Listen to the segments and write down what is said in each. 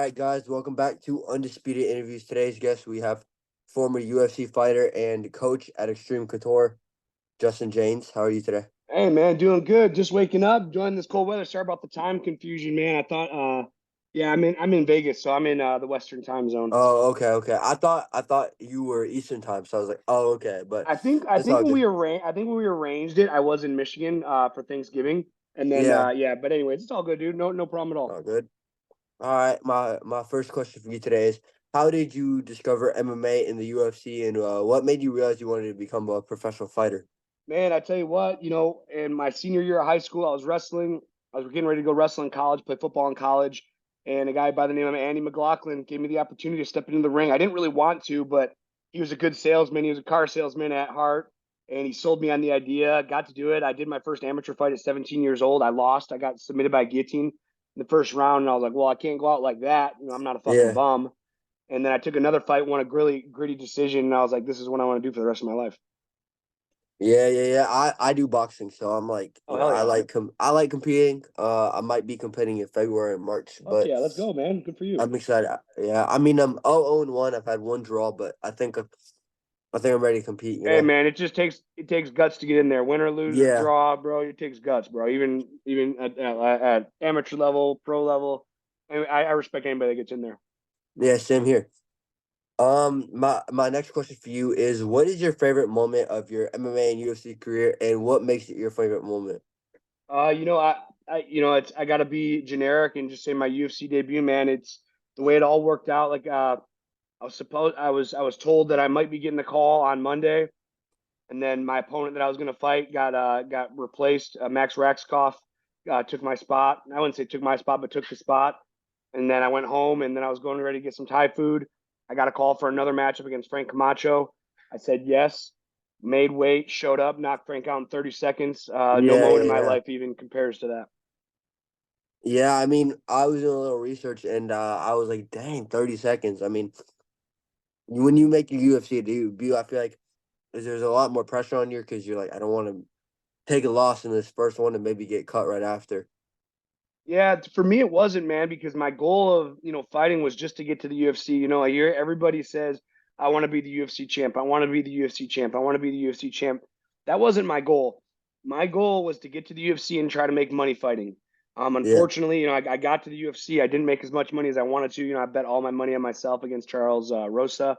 right, guys, welcome back to Undisputed Interviews. Today's guest, we have former UFC fighter and coach at Extreme Couture, Justin Jaynes. How are you today? Hey man, doing good. Just waking up, enjoying this cold weather. Sorry about the time confusion, man. I thought yeah, I'm in Vegas, so I'm in the Western time zone. Oh, okay. I thought you were Eastern time, so I was like, oh, okay, but I it's think all when good. we arranged it, I was in Michigan for Thanksgiving. And then Yeah, yeah, but anyways, it's all good, dude. No problem at all. all good. All right, my first question for you today is, how did you discover MMA in the UFC, and what made you realize you wanted to become a professional fighter? Man, I tell you what, in my senior year of high school, I was wrestling. I was getting ready to go wrestle in college, play football in college, and a guy by the name of Andy McLaughlin gave me the opportunity to step into the ring. I didn't really want to, but he was a good salesman. He was a car salesman at heart, and he sold me on the idea. Got to do it. I did my first amateur fight at 17 years old. I lost. I got submitted by guillotine in the first round, and I was like, well, I can't go out like that. I'm not a fucking Yeah. bum. And then I took another fight, won a gritty decision, and I was like, this is what I want to do for the rest of my life. Yeah. I do boxing, so I'm like, Oh hell yeah! I like competing. I might be competing in February and March, Fuck but yeah, let's go, man. Good for you. I'm excited. Yeah, I mean, I'm 0-1. I've had one draw, but I think I'm ready to compete. Hey man, it takes guts to get in there. Win or lose or Yeah, draw, bro. It takes guts, bro. Even at amateur level, pro level, and I respect anybody that gets in there. yeah, same here. My next question for you is, what is your favorite moment of your MMA and UFC career, and what makes it your favorite moment? I got to be generic and just say my UFC debut, man. It's the way it all worked out. I was told that I might be getting the call on Monday, and then my opponent that I was going to fight got replaced. Max Raxkoff took my spot. I wouldn't say took my spot, but took the spot. And then I went home, and then I was going ready to get some Thai food. I got a call for another matchup against Frank Camacho. I said yes. Made weight, showed up, knocked Frank out in 30 seconds. No Yeah, moment yeah, in my yeah. life even compares to that. Yeah, I mean, I was doing a little research, and I was like, dang, 30 seconds. I mean, when you make your UFC debut, I feel like there's a lot more pressure on you because you're like, I don't want to take a loss in this first one and maybe get cut right after. Yeah, for me it wasn't, man, because my goal of fighting was just to get to the UFC. I hear everybody says, "I want to be the UFC champ. I want to be the UFC champ. I want to be the UFC champ." That wasn't my goal. My goal was to get to the UFC and try to make money fighting. Yeah, Unfortunately, I got to the UFC. I didn't make as much money as I wanted to. I bet all my money on myself against Charles Rosa,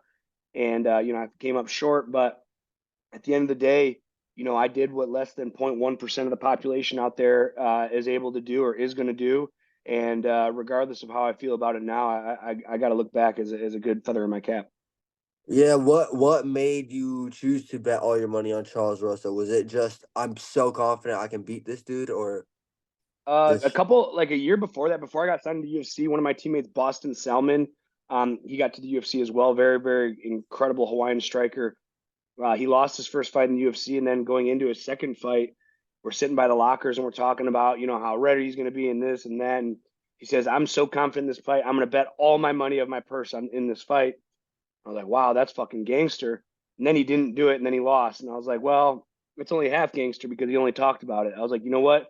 and I came up short. But at the end of the day, I did what less than 0.1% of the population out there is able to do or is going to do. And regardless of how I feel about it now, I got to look back as a good feather in my cap. yeah. What made you choose to bet all your money on Charles Russell? Was it just I'm so confident I can beat this dude, or A just couple, like a year before that, before I got signed to the UFC, one of my teammates, Boston Salmon, he got to the UFC as well. Very, very incredible Hawaiian striker. He lost his first fight in the UFC, and then going into his second fight, we're sitting by the lockers and we're talking about how ready he's going to be in this and that. And he says, "I'm so confident in this fight. I'm going to bet all my money of my purse in this fight." I was like, "Wow, that's fucking gangster." And then he didn't do it, and then he lost. And I was like, "Well, it's only half gangster because he only talked about it." I was like, "You know what?"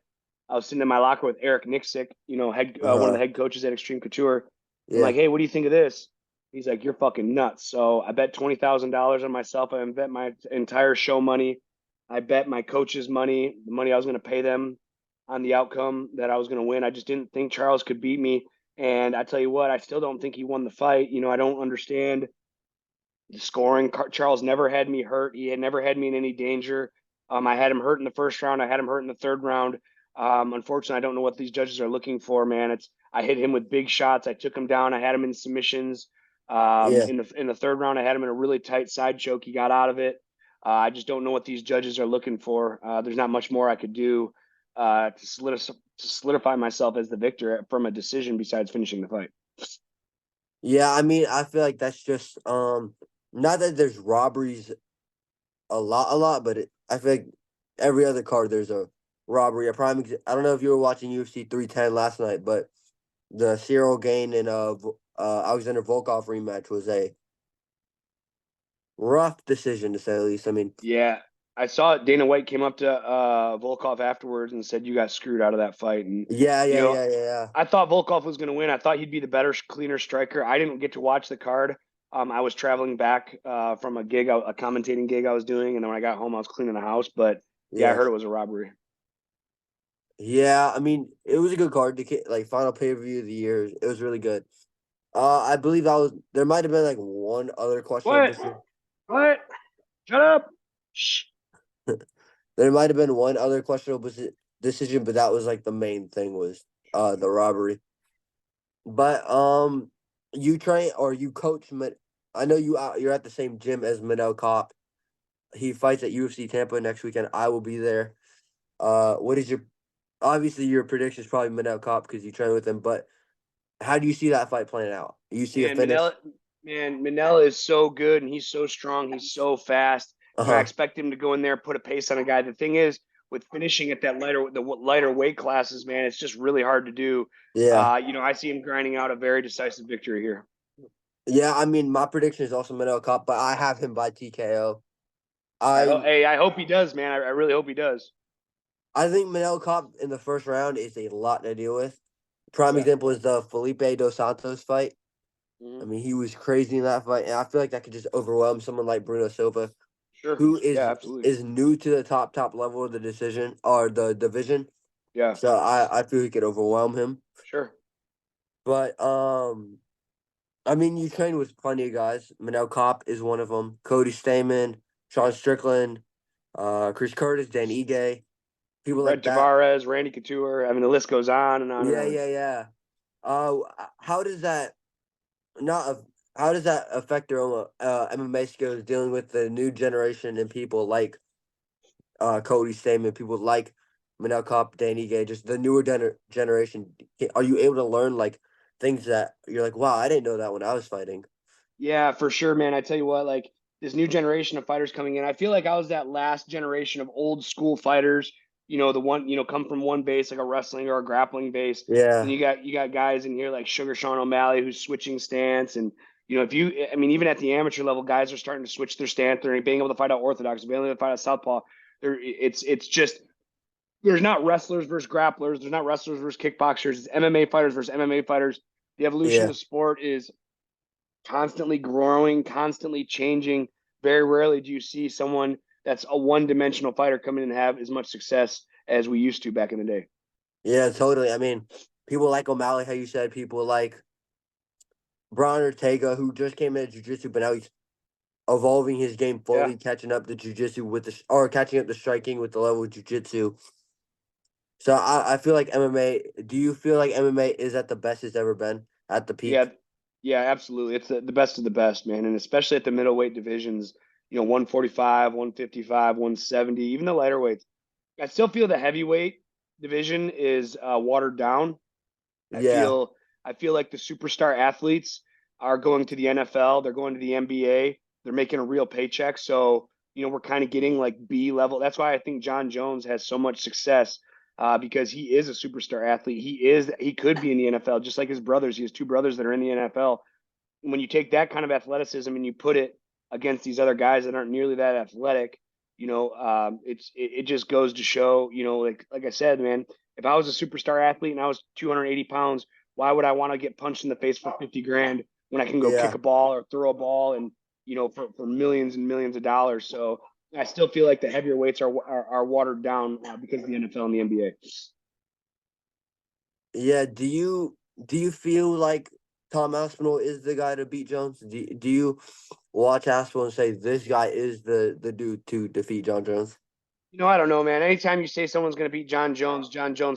I was sitting in my locker with Eric Nixick, one of the uh head coaches at Extreme Couture. I'm yeah. like, "Hey, what do you think of this?" He's like, "You're fucking nuts." So I bet $20,000 on myself. I bet my entire show money. I bet my coach's money, the money I was going to pay them on the outcome that I was going to win. I just didn't think Charles could beat me. And I tell you what, I still don't think he won the fight. I don't understand the scoring. Charles never had me hurt. He had never had me in any danger. I had him hurt in the first round. I had him hurt in the third round. Unfortunately, I don't know what these judges are looking for, man. I hit him with big shots. I took him down. I had him in submissions. Yeah. In the third round, I had him in a really tight side choke. He got out of it. I just don't know what these judges are looking for. There's not much more I could do to solidify myself as the victor from a decision besides finishing the fight. Yeah, I mean, I feel like that's just not that there's robberies a lot, but I feel like every other card there's a robbery. I don't know if you were watching UFC 310 last night, but the Cyril Gain and Alexander Volkov rematch was a rough decision to say the least. I mean, Yeah. I saw Dana White came up to Volkov afterwards and said you got screwed out of that fight. And Yeah, you yeah, know, yeah, yeah, yeah. I thought Volkov was going to win. I thought he'd be the better, cleaner striker. I didn't get to watch the card. I was traveling back from a gig, a commentating gig I was doing, and then when I got home, I was cleaning the house. But yeah, I Yeah. heard it was a robbery. Yeah, I mean, it was a good card. Like final pay per view of the year. It was really good. I believe that was there might have been like one other questionable What? decision. What? Shut up! Shh. There might have been one other questionable decision, but that was like the main thing was the robbery. But you train or you coach. I know you're at the same gym as Manel Kopp. He fights at UFC Tampa next weekend. I will be there. What is your obviously your prediction is probably Manel Kopp because you train with him, but how do you see that fight playing out? You see a Man, finish? Manila is so good and he's so strong. He's so fast. Uh I huh. expect him to go in there, put a pace on a guy. The thing is, with finishing at the lighter weight classes, man, it's just really hard to do. Yeah. I see him grinding out a very decisive victory here. Yeah. I mean, my prediction is also Manel Kopp, but I have him by TKO. I I hope he does, man. I really hope he does. I think Manel Kopp in the first round is a lot to deal with. Prime Yeah. example is the Felipe dos Santos fight. I Hmm. mean, he was crazy in that fight, and I feel like that could just overwhelm someone like Bruno Silva, Sure. who Yeah, absolutely. is new to the top level of the decision or the division. Yeah. So I feel he could overwhelm him. Sure. But I mean, you train with plenty of guys. Manel Kopp is one of them. Cody Stamen, Sean Strickland, Chris Curtis, Dan Ige, people like Brett that. Tavares, Randy Couture. I mean, the list goes on and on and Yeah, on. yeah, yeah. Uh, how does that not? How does that affect their own MMA skills dealing with the new generation and people like Cody Stamen, people like Manel Kopp, Dan Ige, just the newer generation? Are you able to learn like things that you're like, wow, I didn't know that when I was fighting? Yeah, for sure, man. I tell you what, like this new generation of fighters coming in, I feel like I was that last generation of old school fighters. The one, come from one base, like a wrestling or a grappling base. And Yeah, you got guys in here like Sugar Sean O'Malley who's switching stance. And if you, I mean, even at the amateur level, guys are starting to switch their stance. They're being able to fight out orthodox, being able to fight out southpaw. It's just there's not wrestlers versus grapplers. There's not wrestlers versus kickboxers. It's MMA fighters versus MMA fighters. The evolution of yeah. the sport is constantly growing, constantly changing. Very rarely do you see someone that's a one-dimensional fighter come in and have as much success as we used to back in the day. Yeah, totally. I mean, people like O'Malley, how you said, people like Brian Ortega, who just came into jiu-jitsu, but now he's evolving his game Yeah. fully, catching up the jiu-jitsu with or catching up the striking with the level of jiu-jitsu. So I feel like MMA, do you feel like MMA is at the best it's ever been at the Yeah. peak? Yeah, absolutely. It's the best of the best, man. And especially at the middleweight divisions, 145, 155, 170, even the lighter weights. I still feel the heavyweight division is watered down. I Yeah, feel I feel like the superstar athletes are going to the NFL, they're going to the NBA, they're making a real paycheck. So, we're kind of getting like B level. That's why I think John Jones has so much success because he is a superstar athlete. He could be in the NFL just like his brothers. He has two brothers that are in the NFL. When you take that kind of athleticism and you put it against these other guys that aren't nearly that athletic, it just goes to show, like I said, man, if I was a superstar athlete and I was 280 pounds, why would I want to get punched in the face for 50 grand when I can go kick yeah. a ball or throw a ball and for millions and millions of dollars? So I still feel like the heavier weights are watered down because of the NFL and the NBA. Yeah, do you feel like Tom Aspinall is the guy to beat Jones? Do you watch Aspinall and say this guy is the dude to defeat John Jones? I don't know, man. Anytime you say someone's going to beat John Jones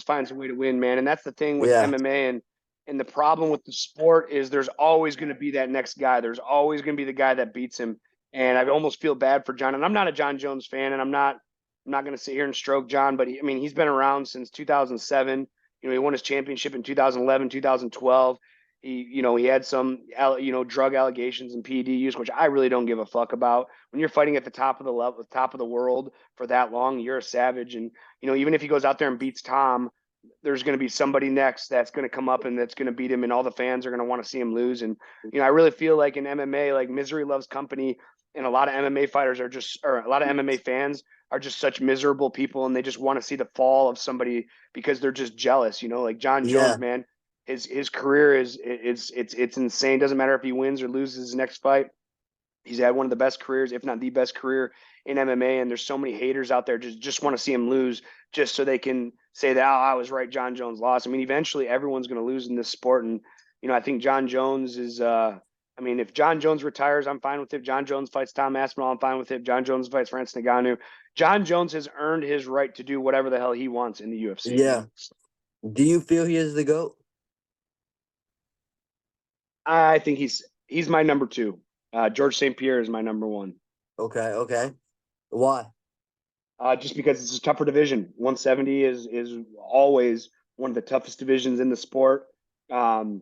finds a way to win, man. And that's the thing with Yeah, MMA and the problem with the sport is there's always going to be that next guy. There's always going to be the guy that beats him. And I almost feel bad for John. And I'm not a John Jones fan, and I'm not going to sit here and stroke John, but I mean, he's been around since 2007. He won his championship in 2011, 2012. He had some, drug allegations and PED use, which I really don't give a fuck about. When you're fighting at the top of the level, top of the world for that long, you're a savage. And even if he goes out there and beats Tom, there's going to be somebody next that's going to come up and that's going to beat him, and all the fans are going to want to see him lose. And I really feel like in MMA, like misery loves company, and a lot of MMA fighters are just, or a lot of MMA fans are just such miserable people, and they just want to see the fall of somebody because they're just jealous. Like John Jones, Yeah, man, his career it's insane. Doesn't matter if he wins or loses his next fight. He's had one of the best careers, if not the best career in MMA. And there's so many haters out there just want to see him lose, just so they can say that, oh, I was right, John Jones lost. I mean, eventually everyone's going to lose in this sport, and I think John Jones is. I mean, if John Jones retires, I'm fine with it. John Jones fights Tom Aspinall, I'm fine with it. John Jones fights Francis Ngannou. John Jones has earned his right to do whatever the hell he wants in the UFC. yeah. Do you feel he is the GOAT? I think he's my number two. George St. Pierre is my number one. Okay, okay. Why? Just because it's a tougher division. 170 is always one of the toughest divisions in the sport. And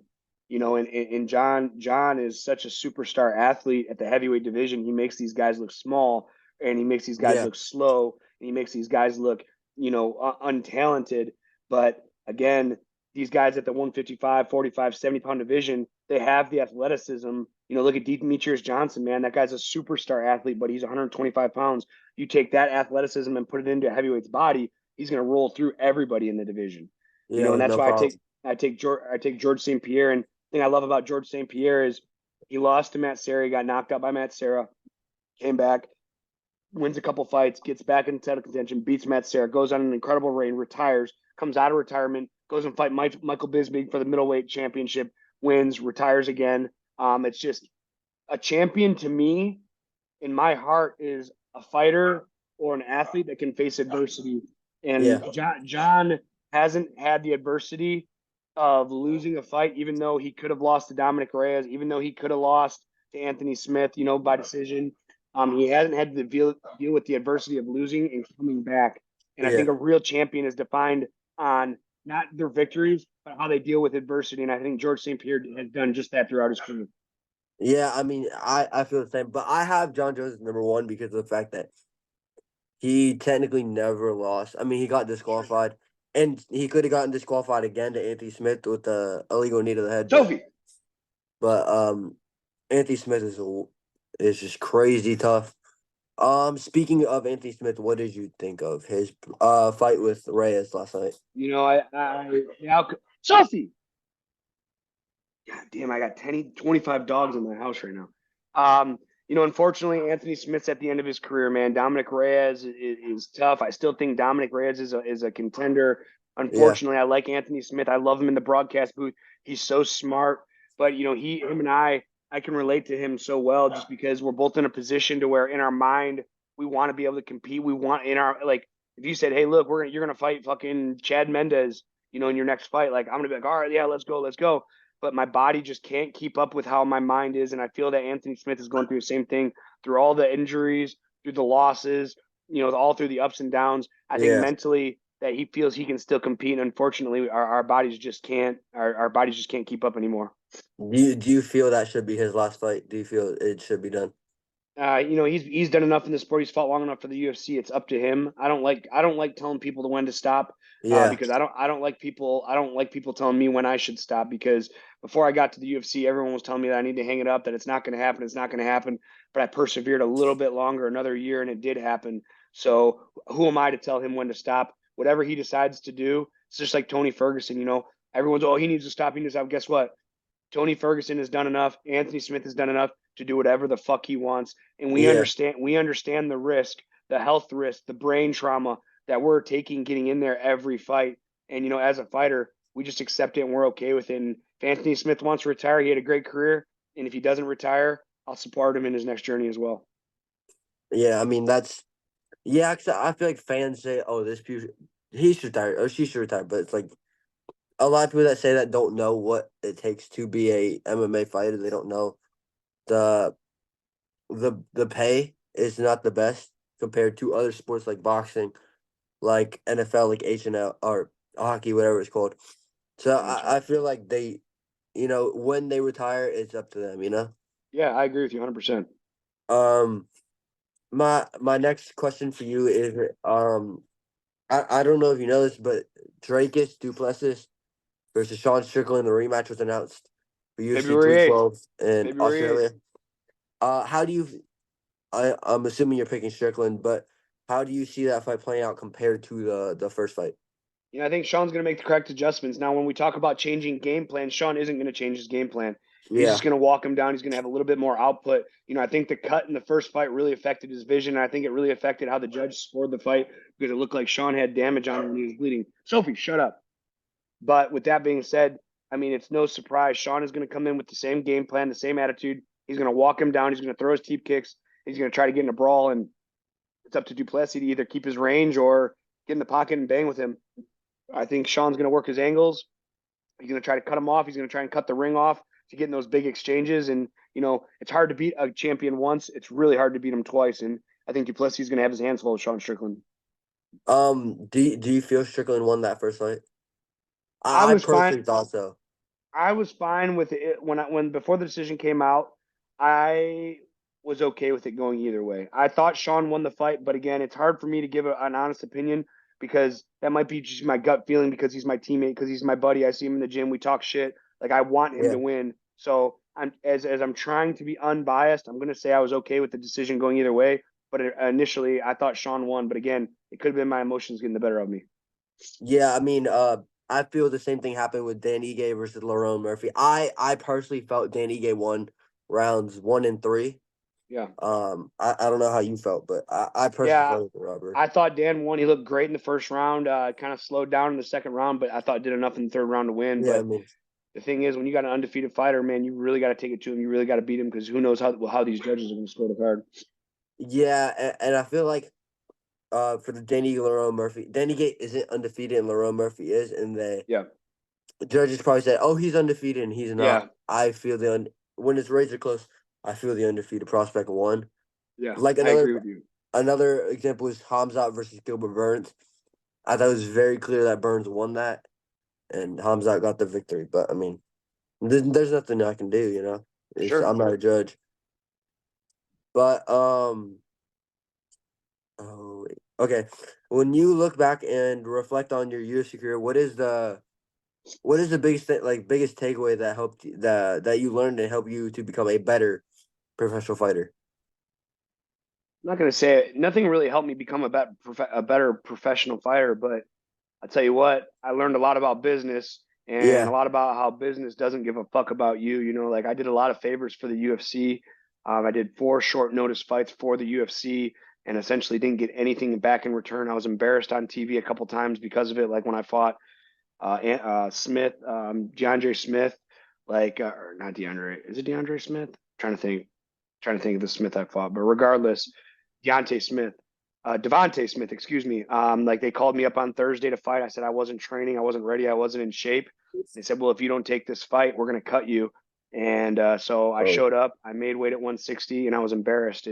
John is such a superstar athlete at the heavyweight division. He makes these guys look small, and he makes these guys Yeah, look slow, and he makes these guys look, untalented. But again, these guys at the 155, 45, 70 pound division, they have the athleticism. Look at Demetrius Johnson, man. That guy's a superstar athlete, but he's 125 pounds. You take that athleticism and put it into a heavyweight's body, he's going to roll through everybody in the division. yeah, And with that's no why problem. I take George St. Pierre. And the thing I love about George St. Pierre is he lost to Matt Serra, he got knocked out by Matt Serra, came back, wins a couple fights, gets back in title contention, beats Matt Serra, goes on an incredible reign, retires, comes out of retirement, goes and fight Michael Bisping for the middleweight championship, wins, retires again. It's just a champion to me in my heart is a fighter or an athlete that can face adversity. And Yeah, John hasn't had the adversity of losing a fight, even though he could have lost to Dominic Reyes, even though he could have lost to Anthony Smith, by decision. He hasn't had to deal with the adversity of losing and coming back. And I yeah, think a real champion is defined on not their victories, but how they deal with adversity. And I think George St. Pierre has done just that throughout his career. yeah. I mean, I feel the same, but I have John Jones as number one because of the fact that he technically never lost. I mean, he got disqualified, and he could have gotten disqualified again to Anthony Smith with the illegal knee to the head, but Sophie. but um, Anthony Smith is just crazy tough. Speaking of Anthony Smith, what did you think of his fight with Reyes last night? Sophie. God damn, I got 25 dogs in my house right now. Unfortunately, Anthony Smith's at the end of his career, man. Dominic Reyes is tough. I still think Dominic Reyes is a contender. Yeah, Unfortunately, I like Anthony Smith. I love him in the broadcast booth. He's so smart, but him and I can relate to him so well just because we're both in a position to where in our mind we want to be able to compete. We want in our like if you said, "Hey, look, you're gonna fight fucking Chad Mendez," in your next fight, like I'm gonna be like, "All right, yeah, let's go." But my body just can't keep up with how my mind is. And I feel that Anthony Smith is going through the same thing through all the injuries, through the losses, all through the ups and downs. I think yeah. mentally that he feels he can still compete. And unfortunately, our bodies just can't. Our bodies just can't keep up anymore. Do you feel that should be his last fight? Do you feel it should be done? He's done enough in the sport. He's fought long enough for the UFC. It's up to him. I don't like telling people to when to stop, Yeah, because I don't like people telling me when I should stop. Because before I got to the UFC, everyone was telling me that I need to hang it up, that it's not going to happen, it's not going to happen. But I persevered a little bit longer, another year, and it did happen. So who am I to tell him when to stop? Whatever he decides to do, it's just like Tony Ferguson. Everyone's, oh, he needs to stop. He needs to stop. Guess what? Tony Ferguson has done enough. Anthony Smith has done enough to do whatever the fuck he wants. And we yeah, understand the risk, the health risk, the brain trauma that we're taking getting in there every fight. And as a fighter, we just accept it and we're okay with it. And if Anthony Smith wants to retire, he had a great career. And if he doesn't retire, I'll support him in his next journey as well. yeah. I mean, yeah. 'Cause I feel like fans say, "Oh, he should retire, or she should retire," but it's like a lot of people that say that don't know what it takes to be a MMA fighter. They don't know the the pay is not the best compared to other sports like boxing, like NFL, like H&L or hockey, whatever it's called. So Yeah, that's right. I feel like when they retire, it's up to them. Yeah, I agree with you 100%. Um, my next question for you is I don't know if you know this, but Dracus Duplessis versus Sean Strickland, the rematch was announced for UFC February 8th. 312 in February 8th. Australia. How do you? I'm assuming you're picking Strickland, but How do you see that fight playing out compared to the first fight? I think Sean's going to make the correct adjustments. Now, when we talk about changing game plan, Sean isn't going to change his game plan. He's just Yeah. going to walk him down. He's going to have a little bit more output. I think the cut in the first fight really affected his vision. I think it really affected how the judge scored the fight because it looked like Sean had damage on him when he was bleeding. Sophie, shut up. But with that being said, I mean, it's no surprise. Sean is going to come in with the same game plan, the same attitude. He's going to walk him down. He's going to throw his teep kicks. He's going to try to get in a brawl. And it's up to Duplessis to either keep his range or get in the pocket and bang with him. I think Sean's going to work his angles. He's going to try to cut him off. He's going to try and cut the ring off to get in those big exchanges. And, it's hard to beat a champion once. It's really hard to beat him twice. And I think Duplessis is going to have his hands full with Sean Strickland. Do you feel Strickland won that first fight? I I was fine. personally thought so. I was fine with it when before the decision came out. I was okay with it going either way. I thought Sean won the fight, but again, it's hard for me to give an honest opinion because that might be just my gut feeling because he's my teammate, because he's my buddy. I see him in the gym. We talk shit. Like I want him Yeah. to win. So I'm as I'm trying to be unbiased. I'm gonna say I was okay with the decision going either way. But initially, I thought Sean won. But again, it could have been my emotions getting the better of me. Yeah, I mean, I feel the same thing happened with Dan Ige versus Lerone Murphy. I personally felt Dan Ige won rounds 1 and 3. Yeah, I don't know how you felt, but I personally yeah. felt it was a robbery. I thought Dan won. He looked great in the first round. Kind of slowed down in the second round, but I thought did enough in the third round to win. Yeah, I But mean, the thing is, when you got an undefeated fighter, man, you really got to take it to him. You really got to beat him because who knows how these judges are going to score the card. yeah, and I feel like for the Danny Lerone Murphy, Danny Gate isn't undefeated and Lerone Murphy is, and Yeah, the judges probably said, "Oh, he's undefeated and he's not." yeah, I feel when it's razor close, I feel the undefeated prospect won. yeah. Like I agree with you. another example is Hamzat versus Gilbert Burns. I thought it was very clear that Burns won that, and Hamzat got the victory. But I mean, there's nothing I can do, you know. Sure. I'm not a judge. But oh wait. Okay. When you look back and reflect on your UFC career, what is the biggest takeaway that helped that you learned and helped you to become a better professional fighter? I'm not going to say it. Nothing really helped me become a better professional fighter, but I tell you what, I learned a lot about business and a Yeah. lot about how business doesn't give a fuck about you. Like I did a lot of favors for the UFC. I did 4 short notice fights for the UFC and essentially didn't get anything back in return. I was embarrassed on TV a couple times because of it, like when I fought Smith, DeAndre Smith, or not DeAndre. Is it DeAndre Smith? Trying to think of the Smith I fought, but regardless, Deontay Smith, Devontae Smith, excuse me. Like they called me up on Thursday to fight. I said I wasn't training, I wasn't ready, I wasn't in shape. They said, well, if you don't take this fight, we're gonna cut you. And so I Oh, showed up. I made weight at 160, and I was embarrassed.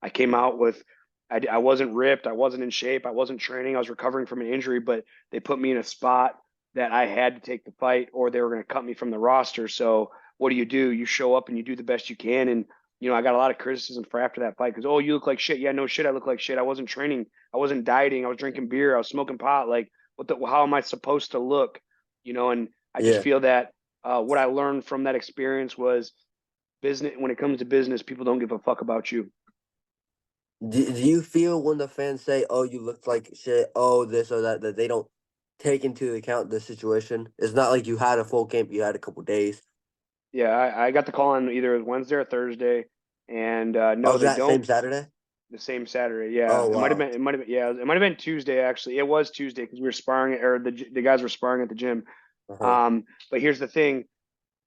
I came out with. I wasn't ripped. I wasn't in shape. I wasn't training. I was recovering from an injury, but they put me in a spot that I had to take the fight, or they were going to cut me from the roster. So what do? You show up and you do the best you can. And I got a lot of criticism for after that fight because, oh, you look like shit. Yeah, no shit, I look like shit. I wasn't training. I wasn't dieting. I was drinking beer. I was smoking pot. Like, how am I supposed to look? And I just yeah. feel that what I learned from that experience was business. When it comes to business, people don't give a fuck about you. Do you feel when the fans say, "Oh, you looked like shit," "Oh, this or that," that they don't take into account the situation? It's not like you had a full camp; you had a couple days. Yeah, I got the call on either Wednesday or Thursday, and Oh, no, they that don't. same Saturday. The same Saturday, yeah. Oh wow. It might have been, yeah. It might have been Tuesday actually. It was Tuesday because we were sparring, or the guys were sparring at the gym. Uh huh. But here's the thing: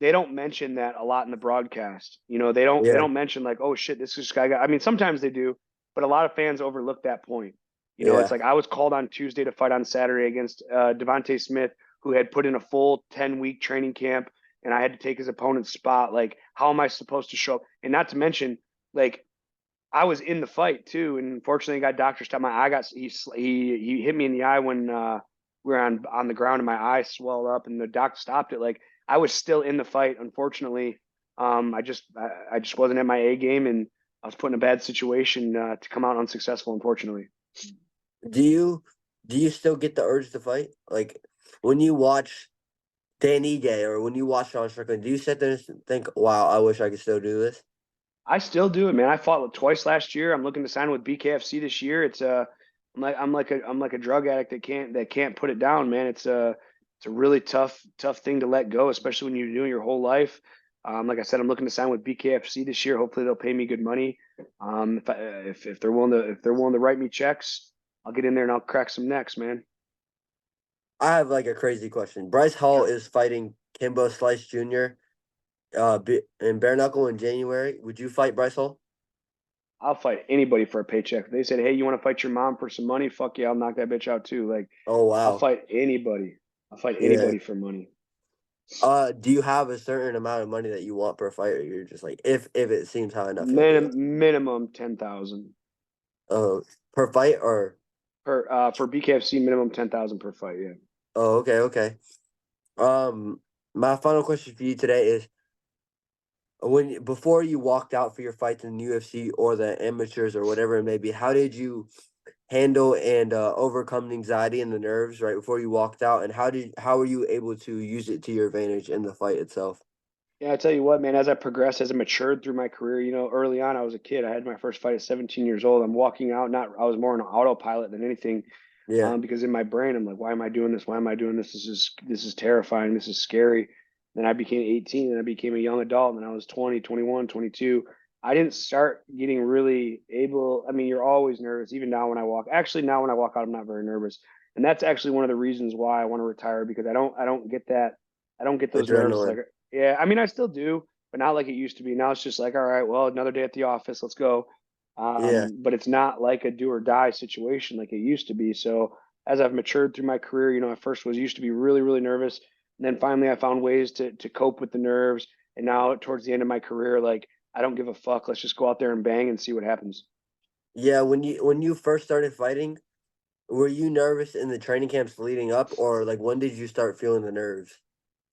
they don't mention that a lot in the broadcast. They Yeah. don't mention like, oh shit, this guy got. I mean, sometimes they do, but a lot of fans overlook that point. It's Yeah. like I was called on Tuesday to fight on Saturday against Devontae Smith, who had put in a full 10-week training camp, and I had to take his opponent's spot. Like, how am I supposed to show up? And not to mention, like, I was in the fight too, and unfortunately, got doctor stop. My eye got he hit me in the eye when we were on the ground, and my eye swelled up, and the doctor stopped it. Like I was still in the fight. Unfortunately, I just wasn't at my A game, and I was put in a bad situation to come out unsuccessful. Unfortunately, Do you do you still get the urge to fight? Like when you watch Dan Ige or when you watch Sean Strickland, do you sit there and think, "Wow, I wish I could still do this"? I still do it, man. I fought twice last year. I'm looking to sign with BKFC this year. I'm like a drug addict that can't put it down, man. It's a really tough thing to let go, especially when you're doing your whole life. Like I said, I'm looking to sign with BKFC this year. Hopefully, they'll pay me good money. If they're willing to write me checks, I'll get in there and I'll crack some necks, man. I have like a crazy question. Bryce Hall Sure. is fighting Kimbo Slice Jr. In bare knuckle in January. Would you fight Bryce Hall? I'll fight anybody for a paycheck. If they said, "Hey, you want to fight your mom for some money?" Fuck yeah, I'll knock that bitch out too. Like, Oh I'll wow. fight anybody. I'll fight Yeah. anybody for money. Do you have a certain amount of money that you want per fight, or you're just like, if it seems high enough, you'll do it? Minimum 10,000 Oh, per fight or for BKFC. Minimum 10,000 per fight. Yeah. oh, okay, okay. Um, my final question for you today is when before you walked out for your fights in the UFC or the amateurs or whatever it may be, how did you handle and overcome the anxiety and the nerves right before you walked out, and how were you able to use it to your advantage in the fight itself? Yeah, I tell you what, man, as I progressed, as I matured through my career, early on I was a kid. I had my first fight at 17 years old. I'm walking out, not I was more on an autopilot than anything. Yeah, Because in my brain I'm like, why am I doing this? Why am I doing this? This is terrifying. This is scary. Then I became 18 and I became a young adult and then I was 20, 21, 22. I didn't start getting really able. I mean, you're always nervous, even now when I walk. Actually, now when I walk out, I'm not very nervous. And that's actually one of the reasons why I want to retire because I don't get that. I don't get those nerves like adrenaline. yeah, I mean I still do, but not like it used to be. Now it's just like, all right, well, another day at the office, let's go. Yeah, But it's not like a do or die situation like it used to be. So as I've matured through my career, I first was used to be really, really nervous. And then finally I found ways to cope with the nerves. And now towards the end of my career, like I don't give a fuck. Let's just go out there and bang and see what happens. yeah. When you first started fighting, were you nervous in the training camps leading up, or like when did you start feeling the nerves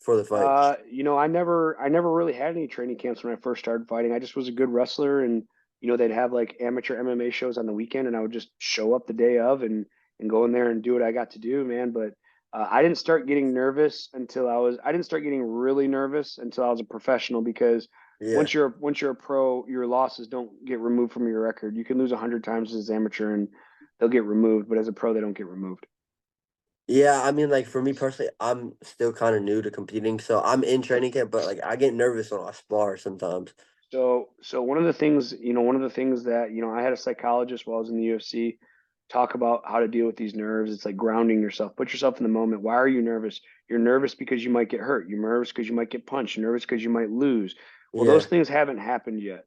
for the fight? I never really had any training camps when I first started fighting. I just was a good wrestler, and they'd have like amateur MMA shows on the weekend, and I would just show up the day of and go in there and do what I got to do, man. But I didn't start getting nervous until I didn't start getting really nervous until I was a professional because Yeah. once you're a pro, your losses don't get removed from your record. You can lose 100 times as amateur and they'll get removed, but as a pro, they don't get removed. Yeah, I mean, like for me personally, I'm still kind of new to competing, so I'm in training camp, but like I get nervous when I spar sometimes. So one of the things that, I had a psychologist while I was in the UFC talk about how to deal with these nerves. It's like grounding yourself. Put yourself in the moment. Why are you nervous? You're nervous because you might get hurt. You're nervous because you might get punched. You're nervous because you might lose. Well, those Yeah, things haven't happened yet.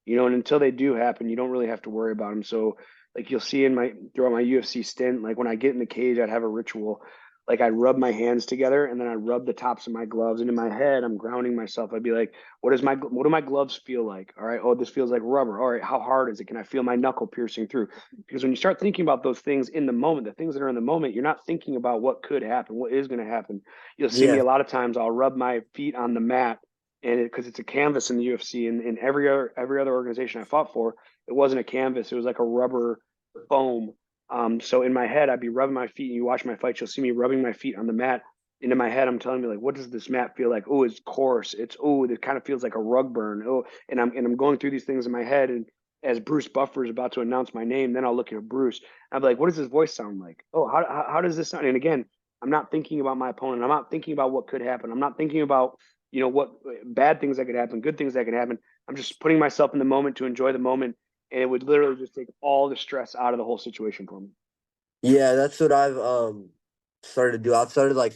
And until they do happen, you don't really have to worry about them. So, like you'll see throughout my UFC stint, like when I get in the cage, I'd have a ritual. Like I'd rub my hands together and then I'd rub the tops of my gloves. And in my head, I'm grounding myself. I'd be like, what do my gloves feel like? All right. Oh, this feels like rubber. All right. How hard is it? Can I feel my knuckle piercing through? Because when you start thinking about those things in the moment, the things that are in the moment, you're not thinking about what could happen, what is going to happen. You'll see me yeah, a lot of times. I'll rub my feet on the mat and because it's a canvas in the UFC and in every other organization I fought for, it wasn't a canvas. It was like a rubber foam. So in my head, I'd be rubbing my feet. And you watch my fights, you'll see me rubbing my feet on the mat. And in my head, I'm telling me like, what does this mat feel like? Oh, it's coarse. It kind of feels like a rug burn. Oh, and I'm going through these things in my head. And as Bruce Buffer is about to announce my name, then I'll look at Bruce. I'll be like, what does his voice sound like? Oh, how does this sound? And again, I'm not thinking about my opponent. I'm not thinking about what could happen. I'm not thinking about what bad things that could happen, good things that could happen. I'm just putting myself in the moment to enjoy the moment, and it would literally just take all the stress out of the whole situation for me. yeah. That's what I've started to do. I've started like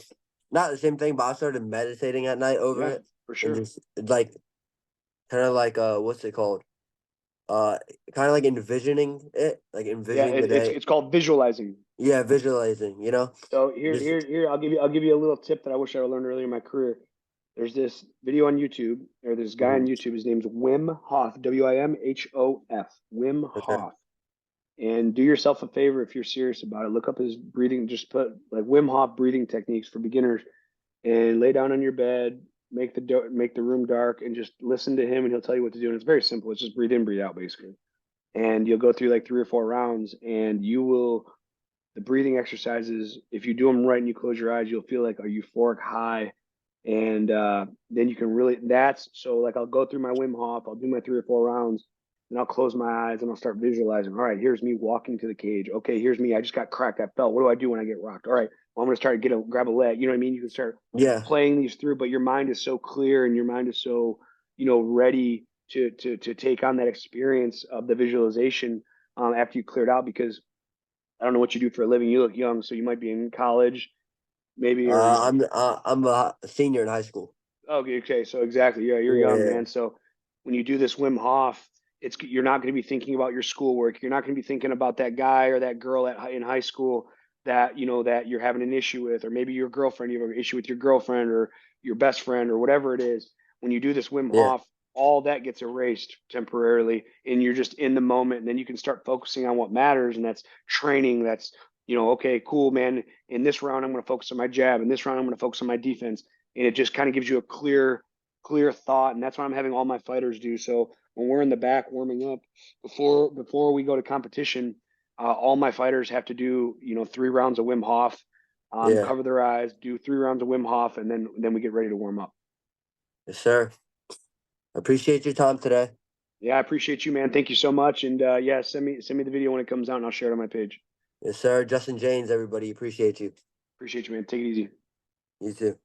not the same thing, but I started meditating at night over Yeah, it, for and sure. just like kind of like what's it called? Uh, kind of like envisioning it, like Yeah, envisioning the it's day. it's called visualizing. Yeah, visualizing. So here, Just here, here, I'll give you a little tip that I wish I would learned earlier in my career. There's this video on YouTube, or this guy on mhm, YouTube. His name's Wim Hof, Wimhof, Wim okay, Hof. And do yourself a favor if you're serious about it. Look up his breathing. Just put like Wim Hof breathing techniques for beginners, and lay down on your bed. Make the room dark, and just listen to him, and he'll tell you what to do. And it's very simple. It's just breathe in, breathe out, basically. And you'll go through like 3 or 4 rounds, and you will the breathing exercises. If you do them right and you close your eyes, you'll feel like a euphoric high And then you can really, that's so like I'll go through my Wim Hof, I'll do my 3 or 4 rounds, and I'll close my eyes and I'll start visualizing. All right, here's me walking to the cage. Okay, here's me. I just got cracked. I fell. What do I do when I get rocked? All right, well, I'm gonna start to grab a leg. You know what I mean? You can start Yeah. playing these through, but your mind is so clear and your mind is so, ready to take on that experience of the visualization after you cleared out. Because I don't know what you do for a living. You look young, so you might be in college, maybe, or I'm a senior in high school. okay, okay. So exactly, yeah, you're young, Yeah. man. So when you do this Wim Hof, you're not going to be thinking about your schoolwork. You're not going to be thinking about that guy or that girl in high school that that you're having an issue with, or maybe your girlfriend. You have an issue with your girlfriend or your best friend or whatever it is. When you do this Wim Yeah. Hof, all that gets erased temporarily, and you're just in the moment. And then you can start focusing on what matters, and that's training. That's okay, cool, man. In this round, I'm going to focus on my jab. In this round, I'm going to focus on my defense, and it just kind of gives you a clear thought. And that's what I'm having all my fighters do. So when we're in the back warming up before we go to competition, all my fighters have to do 3 rounds of Wim Hof, Yeah. cover their eyes, do 3 rounds of Wim Hof, and then we get ready to warm up. Yes, sir. Appreciate your time today. Yeah, I appreciate you, man. Thank you so much. And yeah, send me the video when it comes out, and I'll share it on my page. Yes, sir. Justin Jaynes, everybody. Appreciate you. Appreciate you, man. Take it easy. You too.